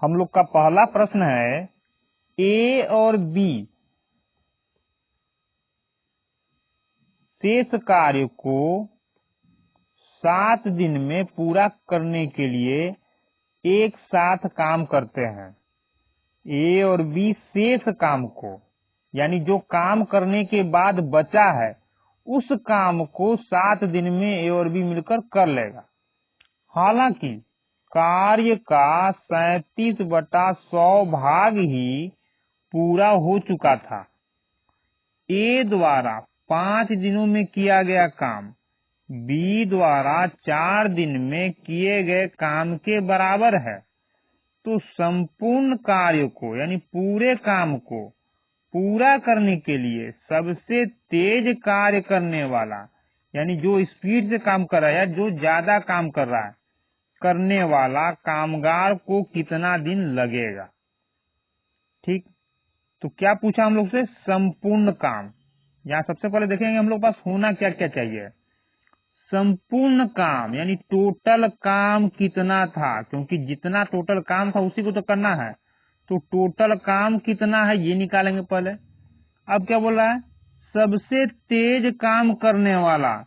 हम लोग का पहला प्रश्न है, ए और बी शेष कार्य को 7 दिन में पूरा करने के लिए एक साथ काम करते हैं। ए और बी शेष काम को, यानी जो काम करने के बाद बचा है उस काम को 7 दिन में ए और बी मिलकर कर लेगा। हालांकि कार्य का 37/100 भाग ही पूरा हो चुका था। ए द्वारा 5 दिनों में किया गया काम बी द्वारा 4 दिन में किए गए काम के बराबर है, तो संपूर्ण कार्य को यानी पूरे काम को पूरा करने के लिए सबसे तेज कार्य करने वाला, यानी जो स्पीड से काम कर रहा है या जो ज्यादा काम कर रहा है, करने वाला कामगार को कितना दिन लगेगा। ठीक, तो क्या पूछा हम लोग से? संपूर्ण काम। यहाँ सबसे पहले देखेंगे हम लोग पास होना क्या क्या चाहिए। संपूर्ण काम यानी टोटल काम कितना था, क्योंकि जितना टोटल काम था उसी को तो करना है, तो टोटल काम कितना है ये निकालेंगे पहले। अब क्या बोल रहा है? सबसे तेज काम करने वाला,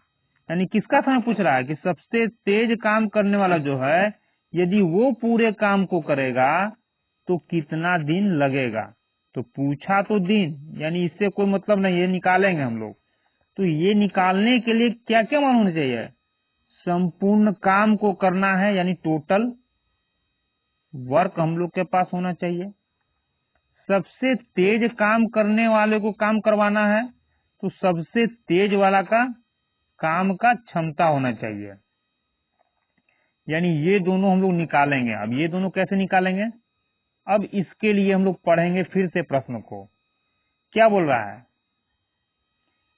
यानी किसका समय पूछ रहा है कि सबसे तेज काम करने वाला जो है, यदि वो पूरे काम को करेगा तो कितना दिन लगेगा। तो पूछा तो दिन, यानी इससे कोई मतलब नहीं, ये निकालेंगे हम लोग। तो ये निकालने के लिए क्या क्या मान होना चाहिए? संपूर्ण काम को करना है, यानी टोटल वर्क हम लोग के पास होना चाहिए। सबसे तेज काम करने वाले को काम करवाना है, तो सबसे तेज वाला का काम का क्षमता होना चाहिए। यानी ये दोनों हम लोग निकालेंगे। अब ये दोनों कैसे निकालेंगे? अब इसके लिए हम लोग पढ़ेंगे फिर से प्रश्न को। क्या बोल रहा है?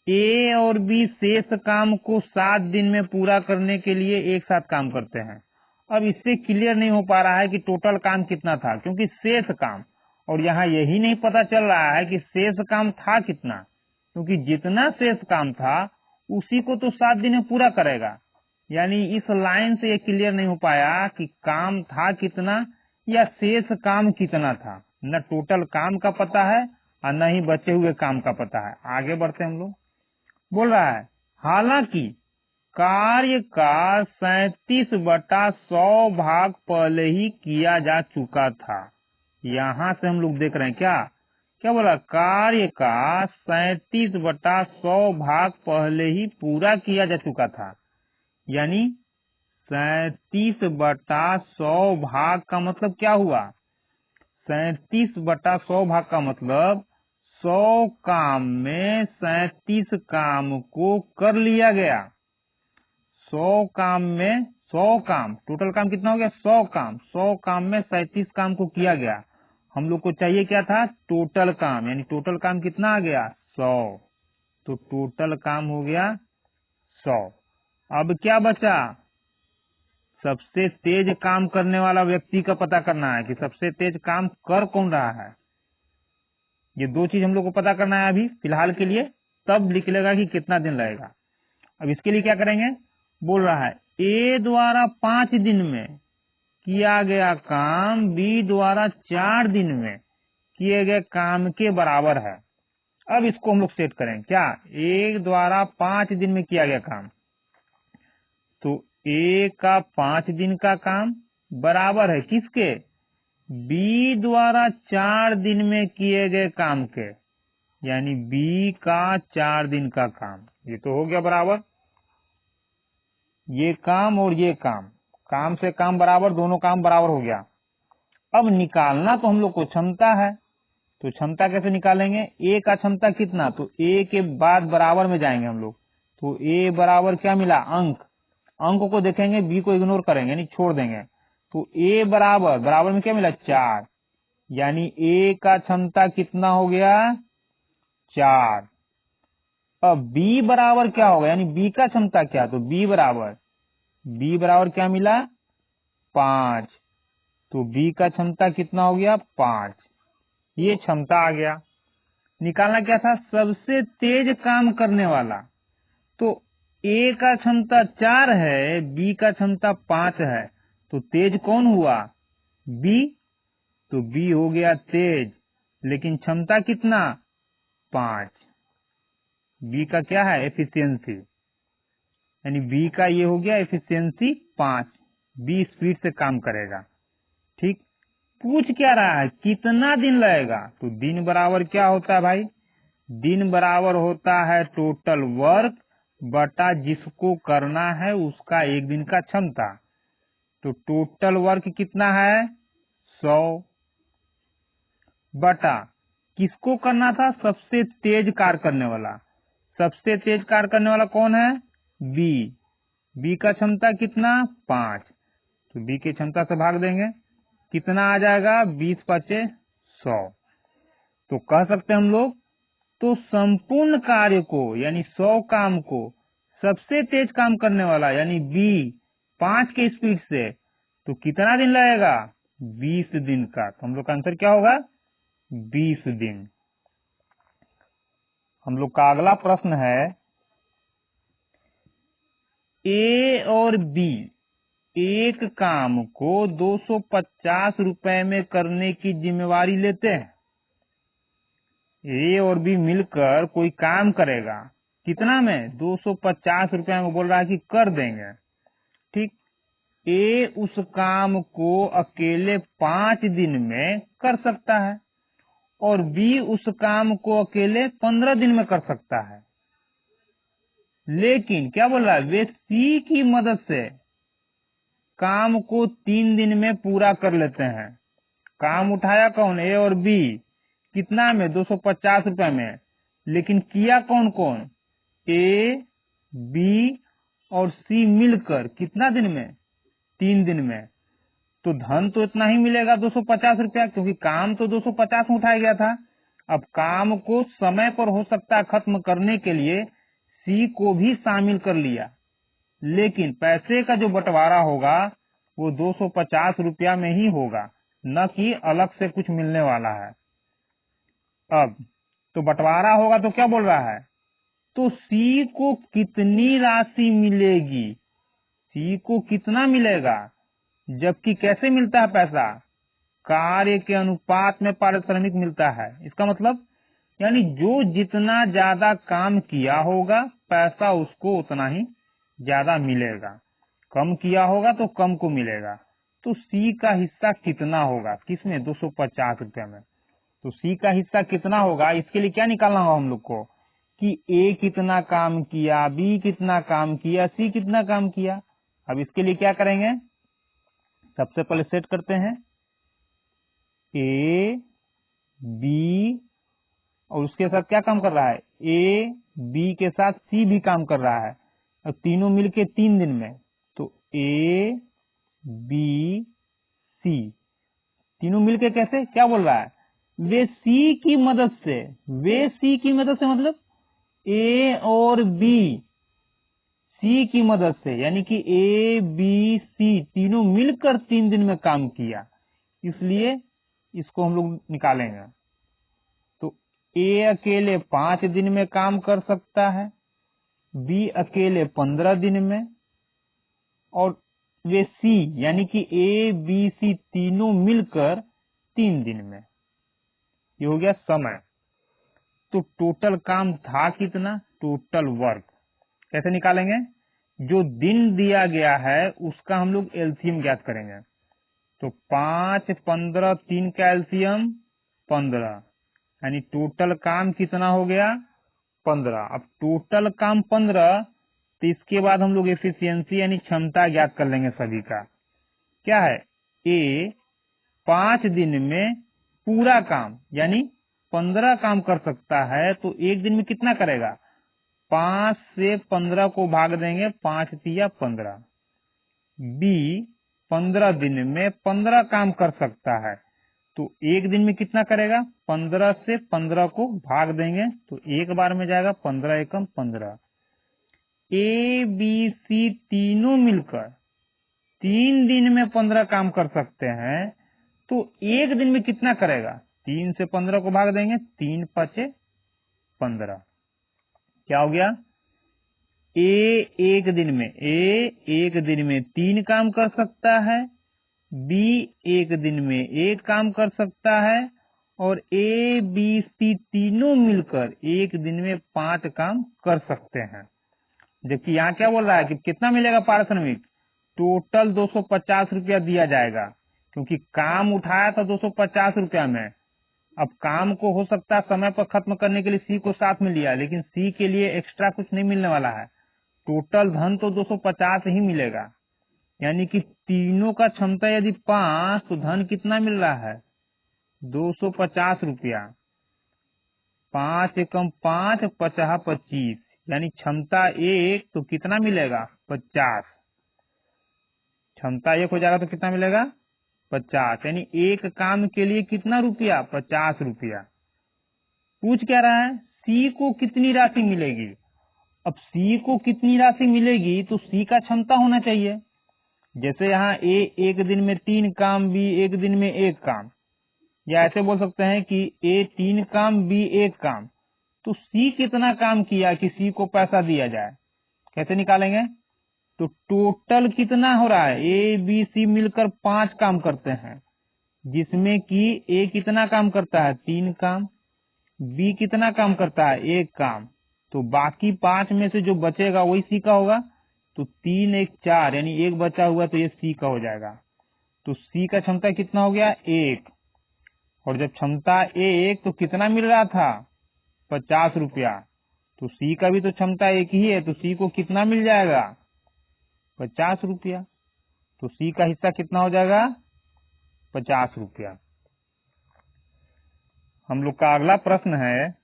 ए और बी शेष काम को 7 दिन में पूरा करने के लिए एक साथ काम करते हैं। अब इससे क्लियर नहीं हो पा रहा है कि टोटल काम कितना था, क्योंकि शेष काम, और यहाँ यही नहीं पता चल रहा है कि शेष काम था कितना, क्योंकि जितना शेष काम था उसी को तो 7 दिन में पूरा करेगा। यानी इस लाइन से ये क्लियर नहीं हो पाया कि काम था कितना या शेष काम कितना था। न टोटल काम का पता है और न ही बचे हुए काम का पता है। आगे बढ़ते हम लोग। बोल रहा है, हालांकि कार्य का 37/100 भाग पहले ही किया जा चुका था। यहां से हम लोग देख रहे हैं क्या क्या बोला? कार्य का 37/100 भाग पहले ही पूरा किया जा चुका था। यानी 37/100 भाग का मतलब क्या हुआ? 37/100 भाग का मतलब 100 काम में 37 काम को कर लिया गया। 100 काम में 100 काम, टोटल काम कितना हो गया? 100 काम। 100 काम में 37 काम को किया गया। हम लोग को चाहिए क्या था? टोटल काम, यानी टोटल काम कितना आ गया? 100। तो टोटल काम हो गया 100। अब क्या बचा? सबसे तेज काम करने वाला व्यक्ति का पता करना है कि सबसे तेज काम कर कौन रहा है। ये दो चीज हम लोग को पता करना है अभी फिलहाल के लिए, तब लिख लेगा कि कितना दिन लगेगा। अब इसके लिए क्या करेंगे? बोल रहा है ए द्वारा 5 दिन में किया गया काम बी द्वारा 4 दिन में किए गए काम के बराबर है। अब इसको हम लोग सेट करें क्या? ए द्वारा 5 दिन में किया गया काम, तो ए का 5 दिन का काम बराबर है किसके? बी द्वारा 4 दिन में किए गए काम के, यानी बी का 4 दिन का काम। ये तो हो गया बराबर। ये काम और ये काम, काम से काम बराबर, दोनों काम बराबर हो गया। अब निकालना तो हम लोग को क्षमता है, तो क्षमता कैसे निकालेंगे? ए का क्षमता कितना? तो ए के बाद बराबर में जाएंगे हम लोग। तो ए बराबर क्या मिला? अंक। अंक को देखेंगे, बी को इग्नोर करेंगे, यानी छोड़ देंगे। तो ए बराबर, बराबर में क्या मिला? 4। यानी ए का क्षमता कितना हो गया? 4। अब बी बराबर क्या होगा? यानी बी का क्षमता क्या? तो बी बराबर क्या मिला? 5। तो बी का क्षमता कितना हो गया? 5। ये क्षमता आ गया। निकालना क्या था? सबसे तेज काम करने वाला। तो ए का क्षमता 4 है, बी का क्षमता 5 है, तो तेज कौन हुआ? बी। तो बी हो गया तेज, लेकिन क्षमता कितना 5। बी का क्या है एफिशिएंसी, यानी बी का ये हो गया एफिशिएंसी 5। बी स्पीड से काम करेगा। ठीक, पूछ क्या रहा है कितना दिन लगेगा, तो दिन बराबर क्या होता है भाई, दिन बराबर होता है टोटल वर्क बटा जिसको करना है उसका एक दिन का क्षमता। तो टोटल वर्क कितना है 100 बटा किसको करना था, सबसे तेज कार्य करने वाला। सबसे तेज कार्य करने वाला कौन है बी। बी का क्षमता कितना 5, तो बी की क्षमता से भाग देंगे, कितना आ जाएगा 20 पचे 100। तो कह सकते हैं हम लोग, तो संपूर्ण कार्य को यानी 100 काम को सबसे तेज काम करने वाला यानी बी 5 के स्पीड से, तो कितना दिन लगेगा 20 दिन का। तो हम लोग का आंसर क्या होगा 20 दिन। हम लोग का अगला प्रश्न है, ए और बी एक काम को 250 रुपए में करने की जिम्मेवारी लेते हैं। ए और बी मिलकर कोई काम करेगा, कितना में 250 रुपए में बोल रहा है कि कर देंगे। ठीक, ए उस काम को अकेले 5 दिन में कर सकता है और बी उस काम को अकेले 15 दिन में कर सकता है। लेकिन क्या बोल रहा है, वे सी की मदद से काम को 3 दिन में पूरा कर लेते हैं। काम उठाया कौन ए और बी, कितना में 250 रुपए में, लेकिन किया कौन कौन ए बी और सी मिलकर कितना दिन में 3 दिन में। तो धन तो इतना ही मिलेगा 250 रुपया, क्योंकि काम तो 250 में उठाया गया था। अब काम को समय पर हो सकता है खत्म करने के लिए सी को भी शामिल कर लिया, लेकिन पैसे का जो बंटवारा होगा वो 250 रुपया में ही होगा, न कि अलग से कुछ मिलने वाला है। अब तो बंटवारा होगा तो क्या बोल रहा है, तो सी को कितनी राशि मिलेगी, सी को कितना मिलेगा, जबकि कैसे मिलता है पैसा, कार्य के अनुपात में पारिश्रमिक मिलता है। इसका मतलब यानी जो जितना ज्यादा काम किया होगा पैसा उसको उतना ही ज्यादा मिलेगा, कम किया होगा तो कम को मिलेगा। तो सी का हिस्सा कितना होगा, किसमें 250 रुपए में, तो सी का हिस्सा कितना होगा, इसके लिए क्या निकालना होगा हम लोग को कि ए कितना काम किया, बी कितना काम किया, सी कितना काम किया। अब इसके लिए क्या करेंगे, सबसे पहले सेट करते हैं ए बी और उसके साथ क्या काम कर रहा है, ए बी के साथ सी भी काम कर रहा है, और तीनों मिलके 3 दिन में। तो ए बी सी तीनों मिलके कैसे, क्या बोल रहा है, वे सी की मदद से, वे सी की मदद से मतलब ए और बी सी की मदद से, यानी कि ए बी सी तीनों मिलकर 3 दिन में काम किया, इसलिए इसको हम लोग निकालेंगे। तो ए अकेले 5 दिन में काम कर सकता है, बी अकेले 15 दिन में, और वे सी यानी कि ए बी सी तीनों मिलकर 3 दिन में। ये हो गया समय। तो टोटल काम था कितना, टोटल वर्क कैसे निकालेंगे, जो दिन दिया गया है उसका हम लोग एलसीएम ज्ञात करेंगे। तो 5 15 3 का एलसीएम 15, यानी टोटल काम कितना हो गया 15। अब टोटल काम 15, तो इसके बाद हम लोग एफिशिएंसी यानी क्षमता ज्ञात कर लेंगे सभी का। क्या है, ए 5 दिन में पूरा काम यानी 15 काम कर सकता है, तो एक दिन में कितना करेगा, 5 से 15 को भाग देंगे, 5 तिया 15। बी 15 दिन में 15 काम कर सकता है, तो एक दिन में कितना करेगा, 15 से 15 को भाग देंगे, तो एक बार में जाएगा 15 एकम 15। ए बी सी तीनों मिलकर 3 दिन में 15 काम कर सकते हैं, तो एक दिन में कितना करेगा, 3 से 15 को भाग देंगे, 3 पचे 15। क्या हो गया, ए एक दिन में 3 काम कर सकता है बी एक दिन में एक काम कर सकता है और ए बी सी तीनों मिलकर एक दिन में 5 काम कर सकते हैं। जबकि यहाँ क्या बोल रहा है कि कितना मिलेगा पारिश्रमिक, टोटल 250 रुपया दिया जाएगा, क्योंकि काम उठाया था 250 रुपया में। अब काम को हो सकता है समय पर खत्म करने के लिए सी को साथ में लिया, लेकिन सी के लिए एक्स्ट्रा कुछ नहीं मिलने वाला है, टोटल धन तो 250 ही मिलेगा। यानी कि तीनों का क्षमता यदि 5 तो धन कितना मिल रहा है, 250 रुपया। 5 एकम 5 पचाह 25, यानी क्षमता 1 तो कितना मिलेगा, 50। क्षमता 1 हो जाएगा तो कितना मिलेगा, 50। यानी एक काम के लिए कितना रुपया, 50 रुपया। पूछ क्या रहा है, सी को कितनी राशि मिलेगी। अब सी को कितनी राशि मिलेगी तो सी का क्षमता होना चाहिए। जैसे यहाँ ए एक दिन में 3 काम, बी एक दिन में 1 काम, या ऐसे बोल सकते हैं कि ए 3 काम, बी 1 काम। तो सी कितना काम किया कि सी को पैसा दिया जाए, कैसे निकालेंगे। तो टोटल कितना हो रहा है, ए बी सी मिलकर 5 काम करते हैं, जिसमें कि ए कितना काम करता है, 3 काम, बी कितना काम करता है, 1 काम। तो बाकी 5 में से जो बचेगा वही सी का होगा। तो 3 1 4, यानी 1 बचा हुआ तो ये सी का हो जाएगा। तो सी का क्षमता कितना हो गया, 1। और जब क्षमता 1 तो कितना मिल रहा था, 50 रुपया। तो सी का भी तो क्षमता 1 ही है, तो सी को कितना मिल जाएगा, 50 रुपया। तो सी का हिस्सा कितना हो जाएगा, 50 रुपया। हम लोग का अगला प्रश्न है,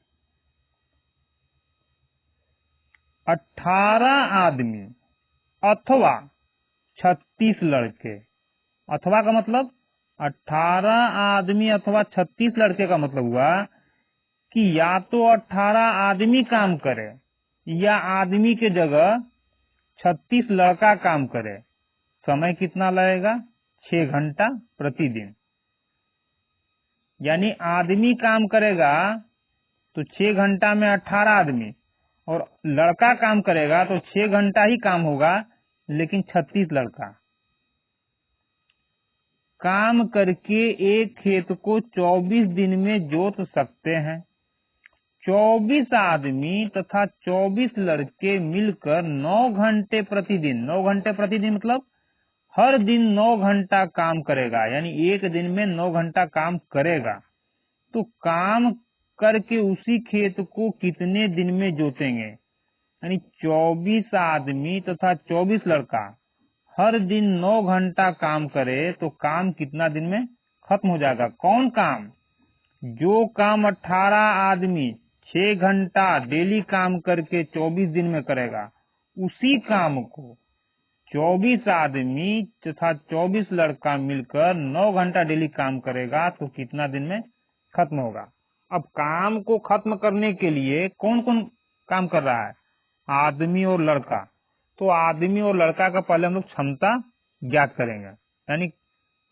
18 आदमी अथवा 36 लड़के। अथवा का मतलब 18 आदमी अथवा 36 लड़के का मतलब हुआ कि या तो 18 आदमी काम करे या आदमी के जगह 36 लड़का काम करे। समय कितना लगेगा, 6 घंटा प्रतिदिन। यानी आदमी काम करेगा तो 6 घंटा में 18 आदमी, और लड़का काम करेगा तो 6 घंटा ही काम होगा, लेकिन 36 लड़का। काम करके एक खेत को 24 दिन में जोत सकते हैं। 24 आदमी तथा 24 लड़के मिलकर 9 घंटे प्रतिदिन, 9 घंटे प्रतिदिन मतलब हर दिन 9 घंटा काम करेगा, यानी एक दिन में 9 घंटा काम करेगा। तो काम करके उसी खेत को कितने दिन में जोतेंगे। यानी 24 आदमी तथा 24 लड़का हर दिन 9 घंटा काम करे तो काम कितना दिन में खत्म हो जाएगा। कौन काम, जो काम 18 आदमी 6 घंटा डेली काम करके 24 दिन में करेगा, उसी काम को 24 आदमी तथा 24 लड़का मिलकर 9 घंटा डेली काम करेगा तो कितना दिन में खत्म होगा। अब काम को खत्म करने के लिए कौन कौन काम कर रहा है, आदमी और लड़का। तो आदमी और लड़का का पहले हम लोग क्षमता ज्ञात करेंगे, यानी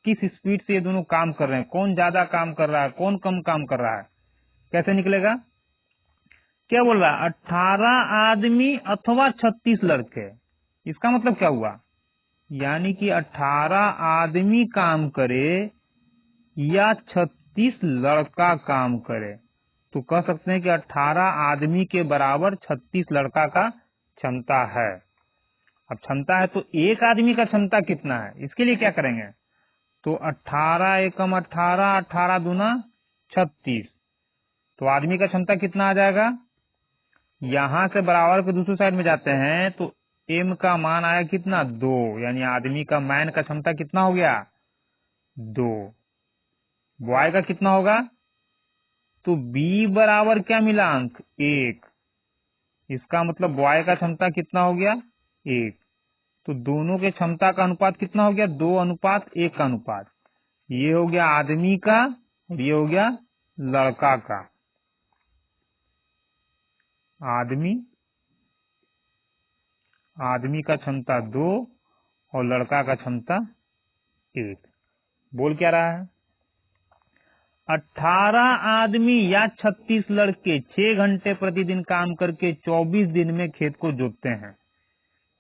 किस स्पीड से ये दोनों काम कर रहे हैं, कौन ज्यादा काम कर रहा है, कौन कम काम कर रहा है। कैसे निकलेगा, क्या बोल रहा है, 18 आदमी अथवा 36 लड़के। इसका मतलब क्या हुआ, यानी कि 18 आदमी काम करे या 36 लड़का काम करे। तो कह सकते हैं कि 18 आदमी के बराबर 36 लड़का का क्षमता है। अब क्षमता है तो एक आदमी का क्षमता कितना है, इसके लिए क्या करेंगे। तो 18 एकम 18, 18 दूना 36। तो आदमी का क्षमता कितना आ जाएगा, यहां से बराबर के दूसरी साइड में जाते हैं तो एम का मान आया कितना, 2। यानी आदमी का मैन का क्षमता कितना हो गया, 2। बॉय का कितना होगा, तो बी बराबर क्या मिला अंक, 1। इसका मतलब बॉय का क्षमता कितना हो गया, 1। तो दोनों के क्षमता का अनुपात कितना हो गया, 2:1 का अनुपात। ये हो गया आदमी का और ये हो गया लड़का का। आदमी का क्षमता 2 और लड़का का क्षमता 1। बोल क्या रहा है, 18 आदमी या 36 लड़के 6 घंटे प्रतिदिन काम करके 24 दिन में खेत को जोतते हैं।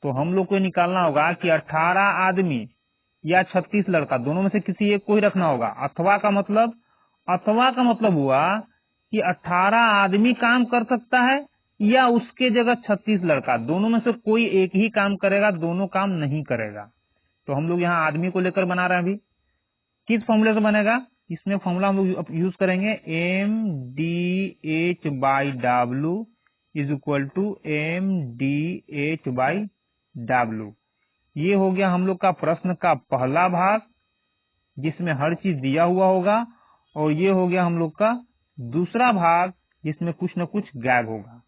तो हम लोग को निकालना होगा कि 18 आदमी या 36 लड़का, दोनों में से किसी एक को ही रखना होगा। अथवा का मतलब हुआ कि 18 आदमी काम कर सकता है या उसके जगह 36 लड़का, दोनों में से कोई एक ही काम करेगा, दोनों काम नहीं करेगा। तो हम लोग यहाँ आदमी को लेकर बना रहे हैं। अभी किस फॉर्मूले से बनेगा, इसमें फॉर्मूला हम लोग यूज करेंगे MDH/W is equal to MDH/W। ये हो गया हम लोग का प्रश्न का पहला भाग जिसमें हर चीज दिया हुआ होगा, और ये हो गया हम लोग का दूसरा भाग जिसमें कुछ न कुछ गैप होगा।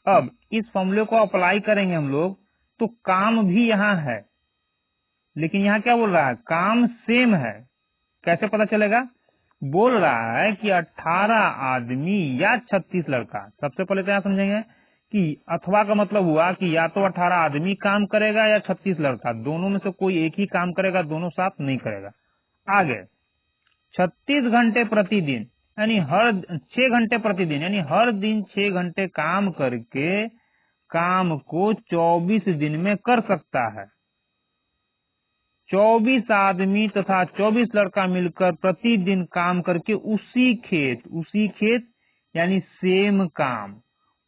अब इस फॉर्मूले को अप्लाई करेंगे हम लोग, तो काम भी यहाँ है, लेकिन यहाँ क्या बोल रहा है, काम सेम है। कैसे पता चलेगा, बोल रहा है कि 18 आदमी या 36 लड़का। सबसे पहले तो यहाँ समझेंगे कि अथवा का मतलब हुआ कि या तो 18 आदमी काम करेगा या 36 लड़का, दोनों में से कोई एक ही काम करेगा, दोनों साथ नहीं करेगा। आगे 36 घंटे प्रतिदिन यानी हर 6 घंटे प्रतिदिन, यानी हर दिन 6 घंटे काम करके काम को 24 दिन में कर सकता है। 24 आदमी तथा 24 लड़का मिलकर प्रतिदिन काम करके उसी खेत यानी सेम काम,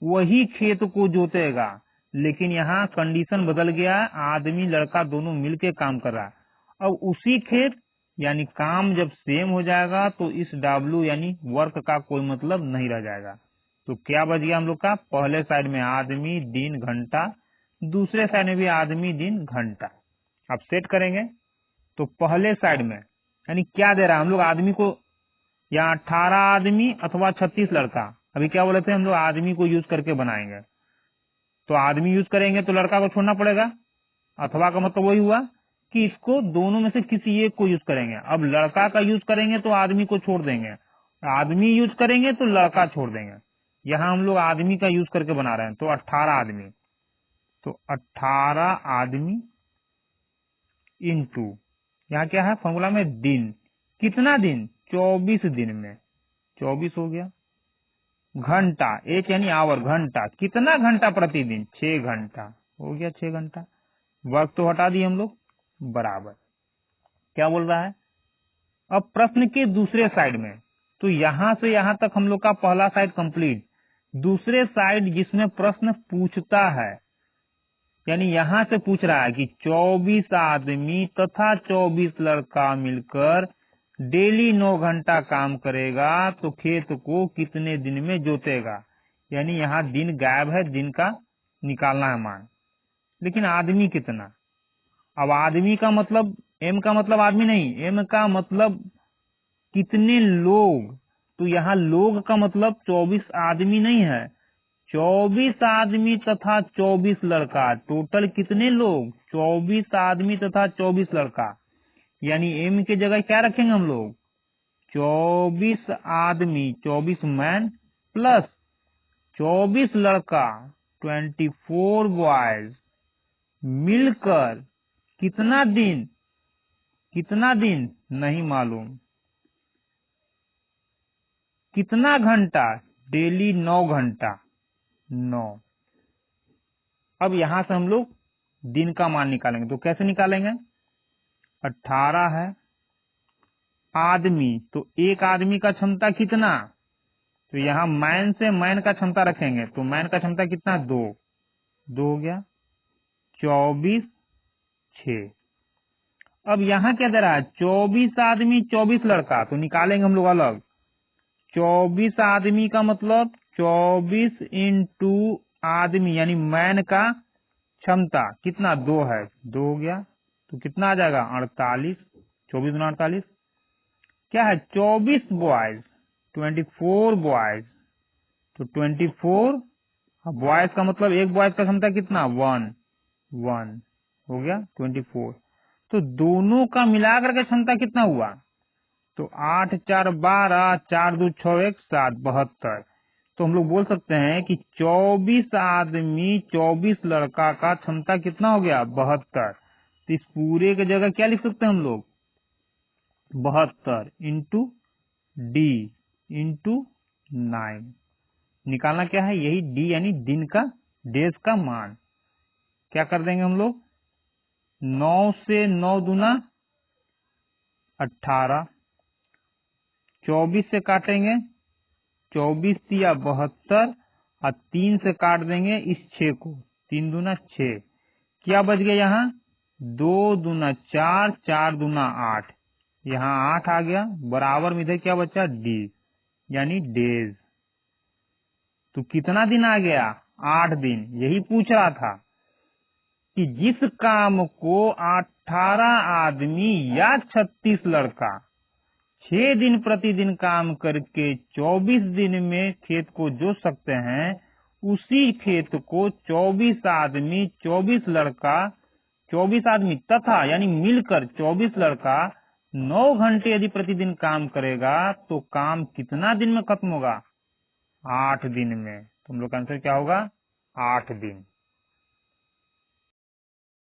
वही खेत को जोतेगा। लेकिन यहाँ कंडीशन बदल गया, आदमी लड़का दोनों मिलके काम कर रहा है। अब उसी खेत यानी काम जब सेम हो जाएगा तो इस W यानी वर्क का कोई मतलब नहीं रह जाएगा। तो क्या बच गया हम लोग का, पहले साइड में आदमी दिन घंटा, दूसरे साइड में भी आदमी दिन घंटा। अब सेट करेंगे तो पहले साइड में यानी क्या दे रहा है हम लोग, आदमी को या 18 आदमी अथवा 36 लड़का। अभी क्या बोले थे हम लोग, आदमी को यूज करके बनाएंगे, तो आदमी यूज करेंगे तो लड़का को छोड़ना पड़ेगा। अथवा का मतलब वही हुआ कि इसको दोनों में से किसी एक को यूज करेंगे। अब लड़का का यूज करेंगे तो आदमी को छोड़ देंगे, आदमी यूज करेंगे तो लड़का छोड़ देंगे। यहाँ हम लोग आदमी का यूज करके बना रहे हैं, तो 18 आदमी, तो 18 आदमी इंटू यहाँ क्या है फॉर्मूला में दिन, कितना दिन, 24 दिन में 24 हो गया। घंटा, एक यानी आवर, घंटा, कितना घंटा प्रतिदिन, 6 घंटा हो गया, 6 घंटा। वर्क तो हटा दिए हम लोग, बराबर। क्या बोल रहा है, अब प्रश्न के दूसरे साइड में, तो यहां से यहां तक हम लोग का पहला साइड कंप्लीट। दूसरे साइड जिसमें प्रश्न पूछता है, यानी यहां से पूछ रहा है कि 24 आदमी तथा 24 लड़का मिलकर डेली 9 घंटा काम करेगा तो खेत को कितने दिन में जोतेगा। यानी यहाँ दिन गायब है, दिन का निकालना है मान, लेकिन आदमी कितना। अब आदमी का मतलब, एम का मतलब आदमी नहीं, एम का मतलब कितने लोग। तो यहाँ लोग का मतलब 24 आदमी नहीं है, 24 आदमी तथा 24 लड़का। टोटल कितने लोग, 24 आदमी तथा 24 लड़का। यानी एम की जगह क्या रखेंगे हम लोग, 24 आदमी 24 मैन प्लस 24 लड़का 24 बॉयज मिलकर कितना दिन, कितना दिन नहीं मालूम, कितना घंटा, डेली 9 घंटा, 9। अब यहां से हम लोग दिन का मान निकालेंगे, तो कैसे निकालेंगे, 18 है आदमी, तो एक आदमी का क्षमता कितना, तो यहाँ मैन से मैन का क्षमता रखेंगे, तो मैन का क्षमता कितना, 2 हो गया, 24 6। अब यहाँ क्या दे रहा है, 24 आदमी 24 लड़का, तो निकालेंगे हम लोग अलग। 24 आदमी का मतलब 24 इंटू आदमी यानी मैन का क्षमता कितना, 2 है, 2 हो गया, तो कितना आ जाएगा 48, 24 गुना 48 क्या है, 24 बॉयज 24 बॉयज, तो 24 बॉयज का मतलब एक बॉयज का क्षमता कितना, 1 हो गया 24। तो दोनों का मिलाकर के क्षमता कितना हुआ, तो 8 4 12, 4 2 6 1 7, 72। तो हम लोग बोल सकते हैं कि 24 आदमी 24 लड़का का क्षमता कितना हो गया, 72। तो इस पूरे की जगह क्या लिख सकते हैं हम लोग, 72 इंटू डी इंटू 9। निकालना क्या है, यही डी यानी दिन का, डेज का मान। क्या कर देंगे हम लोग, 9 से 9 दूना 18, 24 से काटेंगे, 24 या 72 और 3 से काट देंगे इस 6 को, 3 दूना 6, क्या बच गया यहाँ 2 दूना 4, 4 दूना 8, यहाँ 8 आ गया, बराबर में इधर क्या बचा डी यानी डेज। तो कितना दिन आ गया 8 दिन। यही पूछ रहा था कि जिस काम को 18 आदमी या 36 लड़का 6 दिन प्रतिदिन काम करके 24 दिन में खेत को जोत सकते हैं, उसी खेत को 24 आदमी 24 लड़का 24 आदमी तथा यानी मिलकर 24 लड़का 9 घंटे यदि प्रतिदिन काम करेगा तो काम कितना दिन में खत्म होगा 8 दिन में। तो हम लोग का आंसर क्या होगा 8 दिन।